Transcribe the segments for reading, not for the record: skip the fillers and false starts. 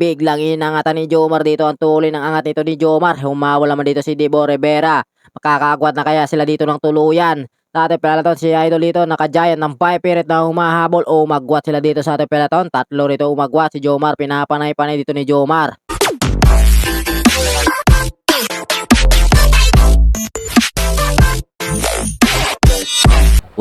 Biglang inangatan ni Jomar dito ang tuloy ng angat nito ni Jomar. Humawal naman dito si Debo Rivera. Makakaagwat na kaya sila dito ng tuluyan. Sa ating peloton si Idol dito naka-giant ng 5 pirit na humahabol. Umagwat sila dito sa ating peloton. Tatlo rito umagwat si Jomar. Pinapanay-panay dito ni Jomar.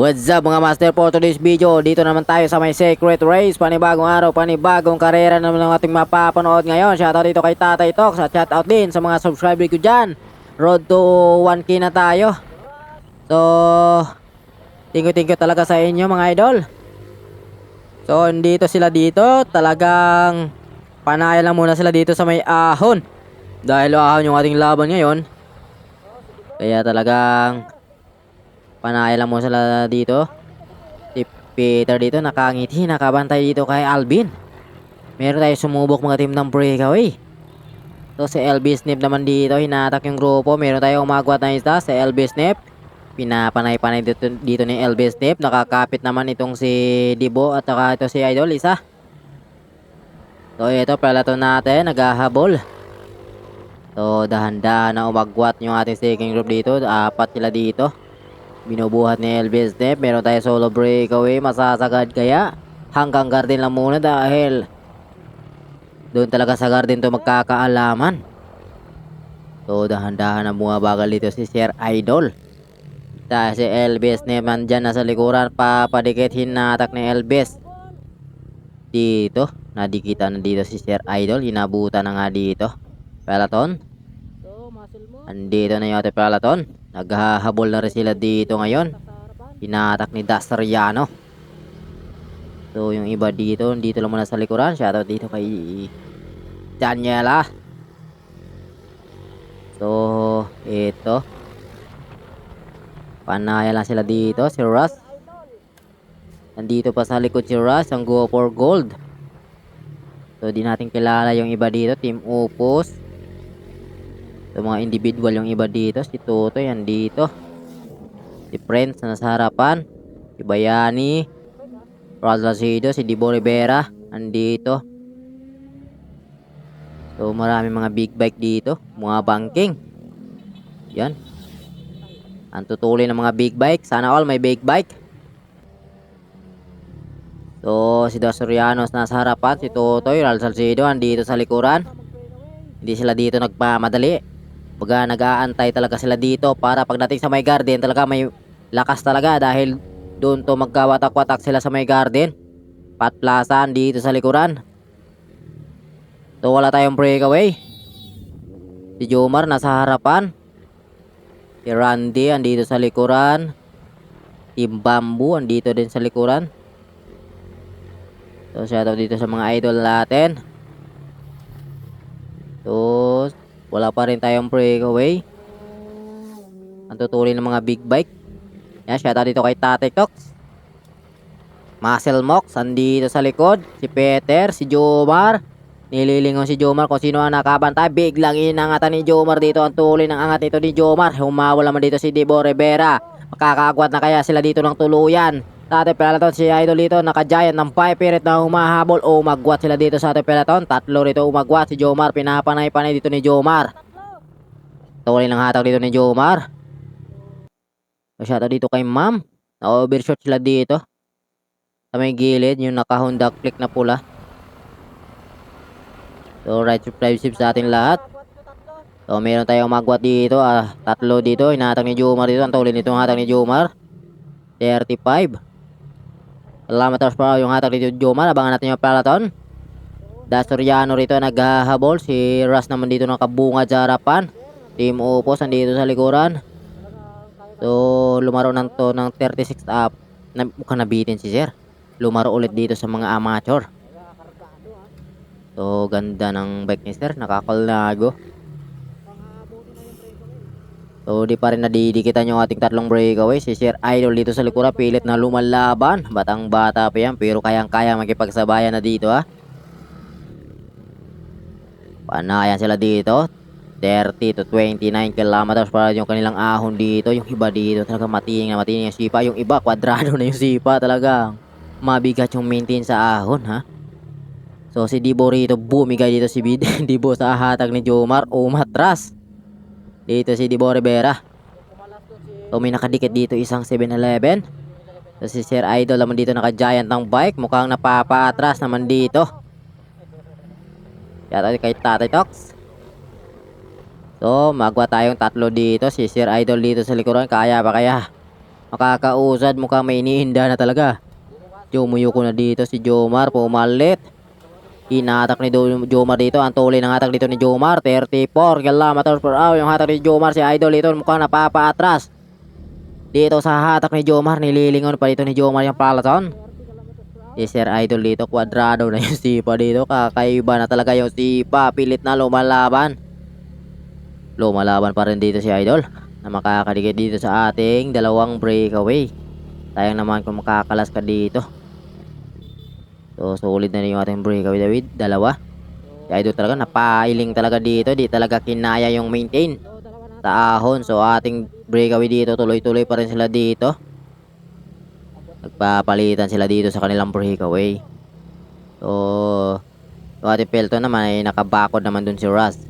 What's up mga master, for today's video, dito naman tayo sa may secret race. Panibagong araw, panibagong karera naman ang ating mapapanood ngayon. Shoutout dito kay Tatay Talks at shoutout din sa mga subscriber ko dyan. Road to 1K na tayo. So, thank you talaga sa inyo mga idol. So, dito sila dito. Talagang panaya lang muna sila dito sa may ahon. Dahil ahon yung ating laban ngayon. Kaya talagang panaya lang mo sila dito. Si Peter dito nakangiti, nakabantay dito kay Alvin. Meron tayo sumubok mga team ng breakaway. So si LB Snip naman dito, hinatak yung grupo. Meron tayong umagwat na isa, si LB Snip. Pinapanay-panay dito ni LB Snip. Nakakapit naman itong si Debo at saka ito si Idol isa. So ito peloton natin, naghahabol. So dahan-dahan na umagwat yung ating second group dito. Apat sila dito. Binubuhat ni LB Snip. Meron tayo solo breakaway. Masasagad kaya? Hanggang garden lang muna dahil doon talaga sa garden to magkakaalaman. So dahan-dahan na bumabagal dito si Sir Idol. Dahil si LB Snip nandyan na sa likuran. Papadikit hinatak ni LB dito. Nadikitan na dito si Sir Idol. Hinabutan na nga dito peloton. Andito na yung ating peloton. Naghahabol na rin sila dito ngayon. Hinatak ni Dasariano. So yung iba dito, dito lang muna sa likuran. Shoutout dito kay Daniela. So ito, panaya lang sila dito. Si Russ, nandito pa sa likod si Russ, ang go for gold. So di natin kilala yung iba dito. Team Opus. So mga individual yung iba dito. Si Toto yan dito. Si Prince na nasa harapan. Si Bayani. Razasido. Si Debo Rivera andito. So marami mga big bike dito. Mga banking. Yan. Ang tutuloy ng mga big bike. Sana all may big bike. So si Dasoriano nasa harapan. Si Totoy. Razasido andito sa likuran. Hindi sila dito nagpamadali. Baga nag-aantay talaga sila dito para pagdating sa may garden talaga may lakas talaga dahil doon to magkawatak-watak sila sa may garden. Patplasan dito sa likuran. So wala tayong breakaway. Si Jomar nasa harapan. Si Randy andito sa likuran. Team Bamboo andito din sa likuran. So shoutout dito sa mga idol natin. So wala pa rin tayong breakaway. Ang tutuloy ng mga big bike. Yan, shoutout dito kay Tatay Talks. Muscle Mox, andito sa likod. Si Peter, si Jomar. Nililingon si Jomar kung sino ang nakabantay. Biglang inangatan ni Jomar dito. Ang tuloy ng angat nito ni Jomar. Humawal naman dito si Debo Rivera. Makakaagwat na kaya sila dito ng tuluyan. Sa ating peloton si Idol dito naka-giant ng 5 pirit na humahabol. Umagwat sila dito sa ating peloton. Tatlo rito umagwat si Jomar. Pinapanay-panay dito ni Jomar. Tuloy ng hatak dito ni Jomar. Shoutout dito kay Ma'am. Na-overshot sila dito sa may gilid. Yung naka-Honda click na pula. So right to drive sa ating lahat. So meron tayong umagwat dito. Tatlo dito. Hinatak ni Jomar dito. Ang tuloy nito ang hatak ni Jomar. 35. Salamat sa yung hatak dito Jomar. Abangan natin yung peloton. Dasoriano rito naghahabol. Si Russ naman dito nakabungad sa harapan. Team Opus nandito sa likuran. So lumaro ng 36 up. Mukhang nabitin si Sir. Lumaro ulit dito sa mga amateur. So ganda ng bike ni Sir. Nakakalnago. So di pa rin nadidikitan yung ating tatlong breakaway. Si Sir Idol dito sa likuran pilit na lumalaban. Batang bata pa yan pero kayang-kaya makipagsabayan na dito ha. Panayan sila dito. 30 to 29 kilometers para yung kanilang ahon dito. Yung iba dito talaga matingin na matingin yung sipa. Yung iba kwadrado na yung sipa talaga. Mabigat yung maintain sa ahon ha. So si Dibo rito bumigay dito si Dibo sa hatag ni Jomar. Umatras. Dito si Dibo Rivera. So may nakadikit dito isang 7-Eleven. So si Sir Idol naman dito naka-giant ng bike. Mukhang napapaatras naman dito. Yata kay Tatay Tox. So magwa tayong tatlo dito. Si Sir Idol dito sa likuran. Kaya pa kaya? Makakausad, mukhang may iniinda na talaga. Jumuyo ko na dito si Jomar. Pumalit. Inatak ni Jomar dito. Ang tuloy ng hatak dito ni Jomar. 34 kilometers per hour yung hatak ni Jomar. Si Idol dito mukhang napapaatras. Dito sa hatak ni Jomar. Nililingon pa dito ni Jomar yung peloton. Si Sir Idol dito. Kwadrado na yung sipa dito. Kakaiba na talaga yung sipa. Pilit na lumalaban. Lumalaban pa rin dito si Idol. Na makakadikit dito sa ating dalawang breakaway. Sayang naman kung makakalas ka dito. So solid na rin yung ating breakaway David. Dalawa. Si Idol talaga napailing talaga dito. Di talaga kinaya yung maintain sa ahon. So ating breakaway dito. Tuloy-tuloy pa rin sila dito. Nagpapalitan sila dito sa kanilang breakaway. So yung ating pelto naman ay nakabakod naman dun si Russ.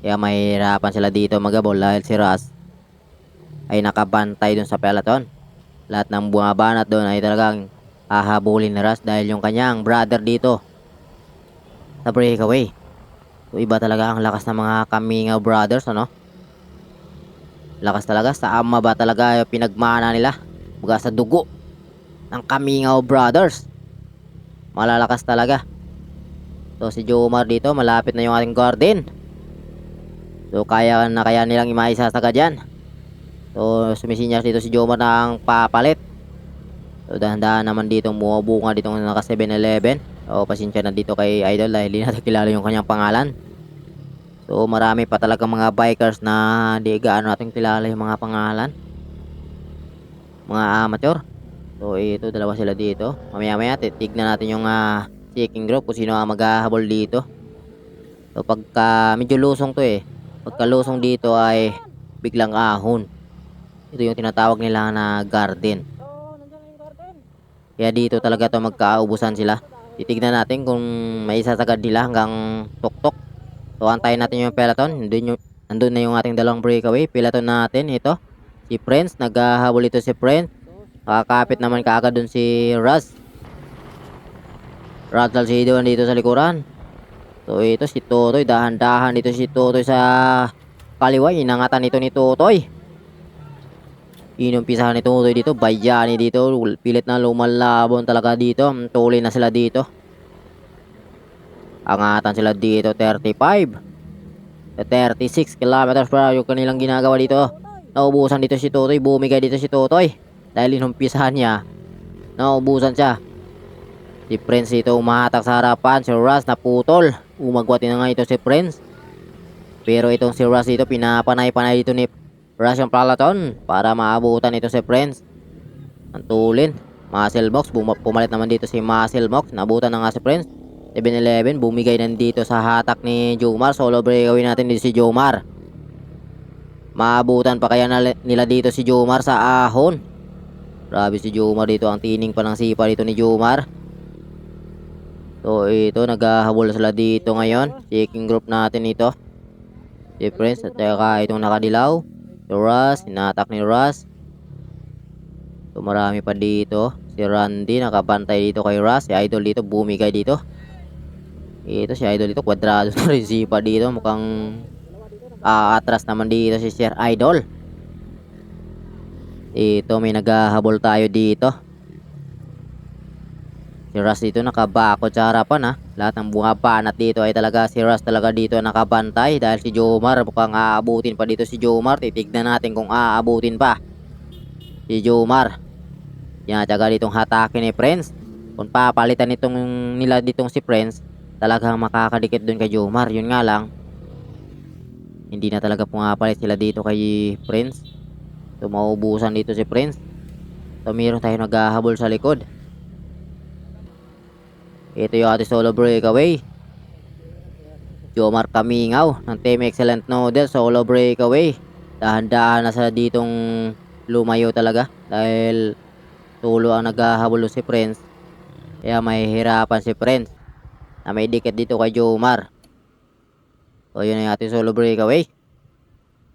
Kaya mahirapan sila dito magabol dahil si Russ ay nakabantay dun sa peloton. Lahat ng bumabanat doon ay talagang hahabulin ni Russ dahil yung kanyang brother dito sa breakaway. So iba talaga ang lakas ng mga Kamingaw brothers, ano? Lakas talaga. Sa ama ba talaga yung pinagmana nila? Baga sa dugo ng Kamingaw brothers. Malalakas talaga. So si Jomar dito malapit na yung ating garden. So kaya nilang imaisasagad yan. So sumisinyas dito si Jomar ng papalit. So dahan-dahan naman dito bumubunga dito ng naka 7-Eleven. So pasensya na dito kay Idol dahil hindi natin kilala yung kanyang pangalan. So marami pa talaga mga bikers na di gaano natin kilala yung mga pangalan. Mga amateur. So ito dalawa sila dito. Mamaya-maya titignan natin yung checking group kung sino ang maghahabol dito. So pagka medyo lusong to pagka lusong dito ay biglang ahon. Ito yung tinatawag nila na garden. Kaya dito talaga to magkaubusan sila. Titignan natin kung may isasagad nila hanggang tuktok. So antayin natin yung peloton. Nandun na yung ating dalawang breakaway. Peloton natin ito. Si Prince. Naghahabol ito si Prince. Kakapit naman kaagad dun si Russ. Russ Salcido dito sa likuran. So ito si Totoy. Dahan-dahan dito si Totoy sa kaliwa. Inangatan ito ni Totoy. Inumpisahan ni Totoy dito. Bayani dito. Pilit na lumalabon talaga dito. Tuloy na sila dito. Angatan sila dito. 35. 36 kilometers per hour yung kanilang ginagawa dito. Naubusan dito si Totoy. Bumigay dito si Totoy. Dahil inumpisahan niya. Naubusan siya. Si Prince dito umahatak sa harapan. Si Russ naputol. Umagwati na nga ito si Prince. Pero itong si Russ dito pinapanay-panay dito ni Russ yung peloton para maabutan ito si Prince. Antulin. Muscle Box. Pumalit naman dito si Muscle Box. Nabutan na nga si Prince. 7-Eleven. Bumigay na dito sa hatak ni Jomar. Solo breakaway natin dito si Jomar. Maabutan pa kaya nila dito si Jomar sa ahon. Grabe si Jomar dito. Ang tining pa ng sipa dito ni Jomar. So ito naghahabol sila dito ngayon. Checking group natin ito. Si Prince at saka itong nakadilaw. Si Russ, inatak ni Russ. So marami pa dito. Si Randy nakabantay dito kay Russ. Si Idol dito bumigay dito. Ito si Idol dito kwadrado na rin sipa dito. Mukhang atras naman dito si Sir Idol. Ito may naghahabol tayo dito. Si Russ dito nakabakod sa harapan Lahat ng bunga banat dito ay talaga si Russ talaga dito nakabantay. Dahil si Jomar mukhang aabutin pa dito si Jomar. Titignan natin kung aabutin pa si Jomar. Yan tsaga ditong hatakin ni Prince. Kung papalitan nila ditong si Prince, talagang makakadikit dun kay Jomar. Yun nga lang, hindi na talaga pumapalit sila dito kay Prince. So maubusan dito si Prince. So meron tayo naghahabol sa likod. Ito yung ating solo breakaway. Jomar Kamingaw ng Team Excellent Noodle. Solo breakaway. Dahan-dahan na sila ditong lumayo talaga. Dahil tulo ang naghahabol si Prince. Kaya mahihirapan si Prince. na may dikit dito kay Jomar. So yun yung ating solo breakaway.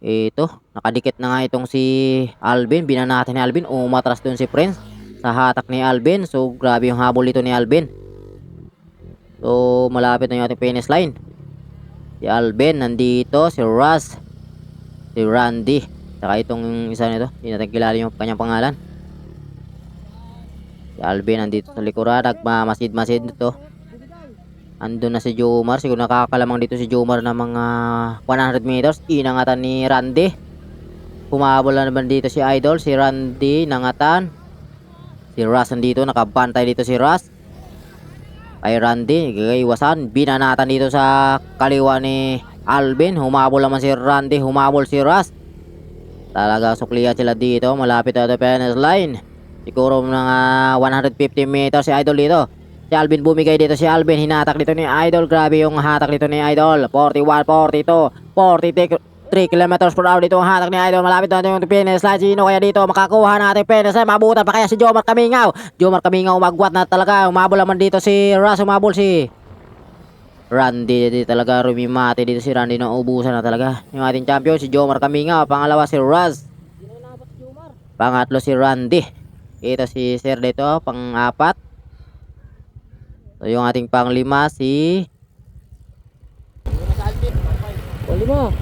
Ito, nakadikit na nga itong si Alvin. Binan natin ni Alvin. Umatras dun si Prince sa hatak ni Alvin. So grabe yung habol dito ni Alvin. So malapit na yung ating finish line. Si Alvin nandito, si Russ, si Randy, saka itong isa nito, hindi natin kilala yung kanyang pangalan. Si Alvin nandito sa likuran, nagmamasid-masid dito. Andun na si Jomar, siguro nakakalamang dito si Jomar na mga 100 meters. Inangatan ni Randy. Humabol na naman dito si Idol, si Randy, nangatan. Si Russ nandito, nakabantay dito si Russ. Kay Randy, gagaiwasan. Binanatan dito sa kaliwa ni Alvin. Humabol naman si Randy, humabol si Russ. Talaga suklihan sila dito, malapit na finish line. Siguro mga 150 meters si Idol dito. Si Alvin bumigay dito, si Alvin hinatak dito ni Idol. Grabe yung hatak dito ni Idol. 41, 42, 43 kilometers per hour dito ang hatak ni Idol. Malapit na yung finish line. Sino kaya dito makakuha natin finish line? Mabutan pa kaya si Jomar Kamingaw. Jomar Kamingaw umagwat na talaga. Umabol naman dito si Russ. Umabol si Randy. Dito talaga rumimati dito si Randy. Naubusan na talaga yung ating champion si Jomar Kamingaw. Pangalawa si Russ. Pangatlo si Randy. Ito si Sir dito. Pang-apat. So yung ating panglima si... Lima.